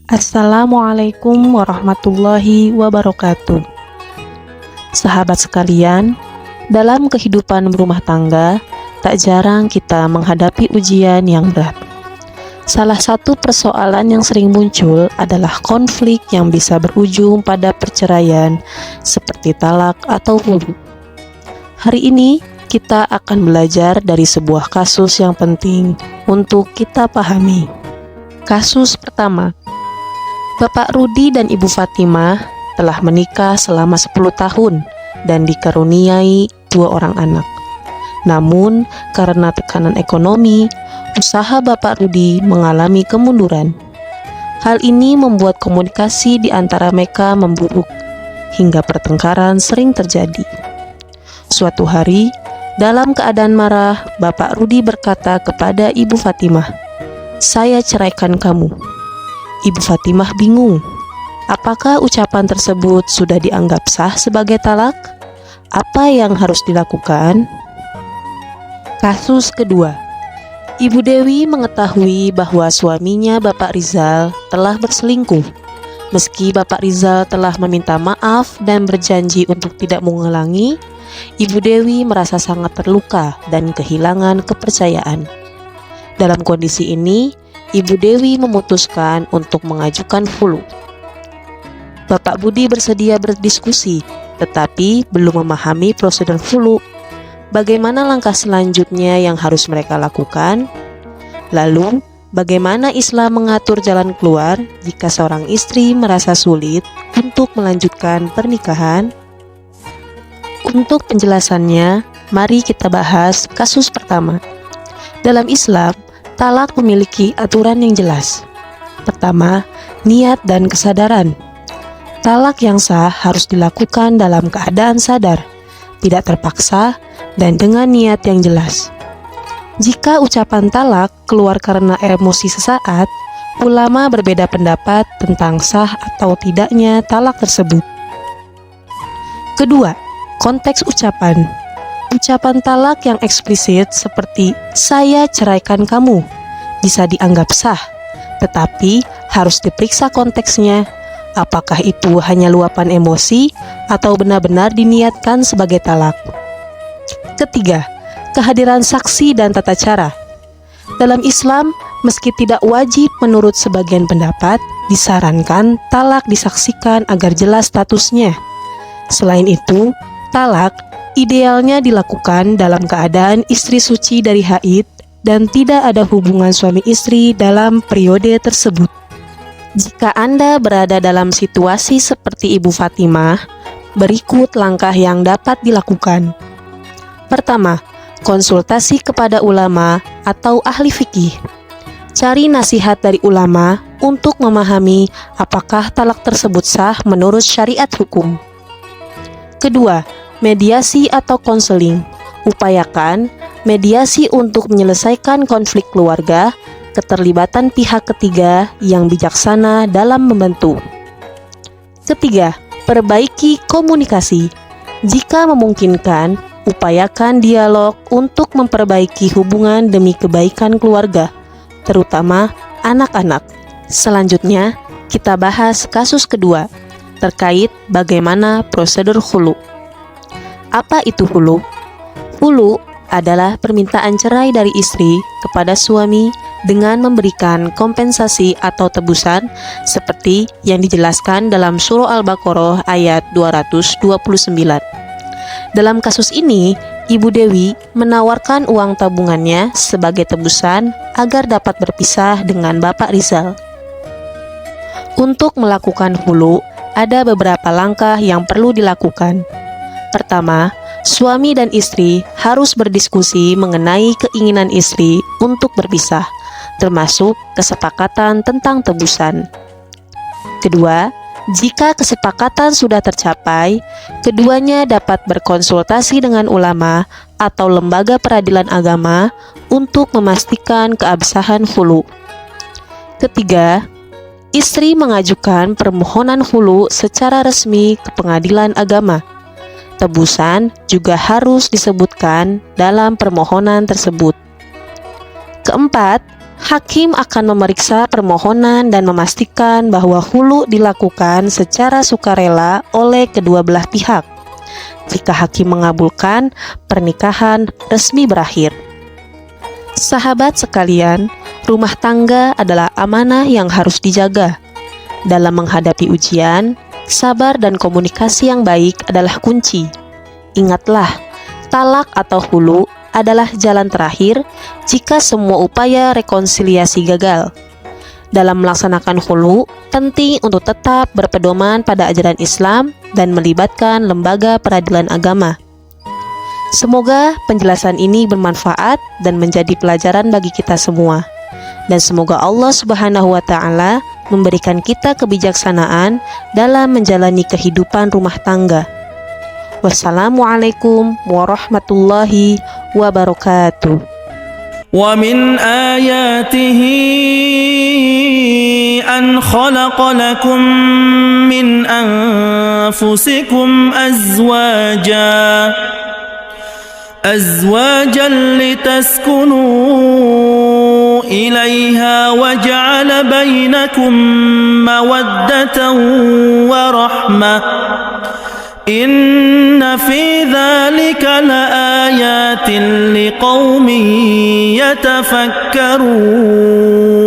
Assalamualaikum warahmatullahi wabarakatuh. Sahabat sekalian, dalam kehidupan berumah tangga, tak jarang kita menghadapi ujian yang berat. Salah satu persoalan yang sering muncul adalah konflik yang bisa berujung pada perceraian, seperti talak atau hulu. Hari ini, kita akan belajar dari sebuah kasus yang penting untuk kita pahami. Kasus pertama, Bapak Rudi dan Ibu Fatimah telah menikah selama 10 tahun dan dikaruniai 2 orang anak. Namun, karena tekanan ekonomi, usaha Bapak Rudi mengalami kemunduran. Hal ini membuat komunikasi di antara mereka memburuk, hingga pertengkaran sering terjadi. Suatu hari, dalam keadaan marah, Bapak Rudi berkata kepada Ibu Fatimah, "Saya ceraikan kamu." Ibu Fatimah bingung. Apakah ucapan tersebut sudah dianggap sah sebagai talak? Apa yang harus dilakukan? Kasus kedua, Ibu Dewi mengetahui bahwa suaminya Bapak Rizal telah berselingkuh. Meski Bapak Rizal telah meminta maaf dan berjanji untuk tidak mengulangi, Ibu Dewi merasa sangat terluka dan kehilangan kepercayaan. Dalam kondisi ini, Ibu Dewi memutuskan untuk mengajukan hulu. Bapak Budi bersedia berdiskusi, tetapi belum memahami prosedur hulu. Bagaimana langkah selanjutnya yang harus mereka lakukan? Lalu, bagaimana Islam mengatur jalan keluar jika seorang istri merasa sulit untuk melanjutkan pernikahan? Untuk penjelasannya, mari kita bahas kasus pertama. Dalam Islam, talak memiliki aturan yang jelas. Pertama, niat dan kesadaran. Talak yang sah harus dilakukan dalam keadaan sadar, tidak terpaksa, dan dengan niat yang jelas. Jika ucapan talak keluar karena emosi sesaat, ulama berbeda pendapat tentang sah atau tidaknya talak tersebut. Kedua, konteks ucapan. Ucapan talak yang eksplisit seperti "saya ceraikan kamu" bisa dianggap sah, tetapi harus diperiksa konteksnya. Apakah itu hanya luapan emosi atau benar-benar diniatkan sebagai talak? Ketiga, kehadiran saksi dan tata cara. Dalam Islam, meski tidak wajib menurut sebagian pendapat, disarankan talak disaksikan agar jelas statusnya. Selain itu, talak idealnya dilakukan dalam keadaan istri suci dari haid dan tidak ada hubungan suami istri dalam periode tersebut. Jika Anda berada dalam situasi seperti Ibu Fatimah, berikut langkah yang dapat dilakukan. Pertama, konsultasi kepada ulama atau ahli fikih. Cari nasihat dari ulama untuk memahami apakah talak tersebut sah menurut syariat hukum. Kedua, mediasi atau konseling. Upayakan mediasi untuk menyelesaikan konflik keluarga, keterlibatan pihak ketiga yang bijaksana dalam membantu. Ketiga, perbaiki komunikasi. Jika memungkinkan, upayakan dialog untuk memperbaiki hubungan demi kebaikan keluarga, terutama anak-anak. Selanjutnya, kita bahas kasus kedua, terkait bagaimana prosedur hulu. Apa itu hulu? Hulu adalah permintaan cerai dari istri kepada suami dengan memberikan kompensasi atau tebusan seperti yang dijelaskan dalam surah Al-Baqarah ayat 229. Dalam kasus ini, Ibu Dewi menawarkan uang tabungannya sebagai tebusan agar dapat berpisah dengan Bapak Rizal. Untuk melakukan hulu, ada beberapa langkah yang perlu dilakukan. Pertama, suami dan istri harus berdiskusi mengenai keinginan istri untuk berpisah, termasuk kesepakatan tentang tebusan. Kedua, jika kesepakatan sudah tercapai, keduanya dapat berkonsultasi dengan ulama atau lembaga peradilan agama untuk memastikan keabsahan hulu. Ketiga, istri mengajukan permohonan hulu secara resmi ke pengadilan agama. Tebusan juga harus disebutkan dalam permohonan tersebut. Keempat, Hakim akan memeriksa permohonan dan memastikan bahwa hulu dilakukan secara sukarela oleh kedua belah pihak. Jika hakim mengabulkan, pernikahan resmi berakhir. Sahabat sekalian, rumah tangga adalah amanah yang harus dijaga. Dalam menghadapi ujian, sabar dan komunikasi yang baik adalah kunci. Ingatlah, talak atau hulu adalah jalan terakhir jika semua upaya rekonsiliasi gagal. Dalam melaksanakan hulu, penting untuk tetap berpedoman pada ajaran Islam dan melibatkan lembaga peradilan agama. Semoga penjelasan ini bermanfaat dan menjadi pelajaran bagi kita semua. Dan semoga Allah Subhanahu wa Ta'ala memberikan kita kebijaksanaan dalam menjalani kehidupan rumah tangga. Wassalamualaikum warahmatullahi wabarakatuh. Wa min ayatihi an khalaqa lakum min anfusikum azwajan litaskunu ilaiha wa ja'ala bainakum mawaddatan wa rahmah. Inna fi dzalika laayatin liqaumin yatafakkarun.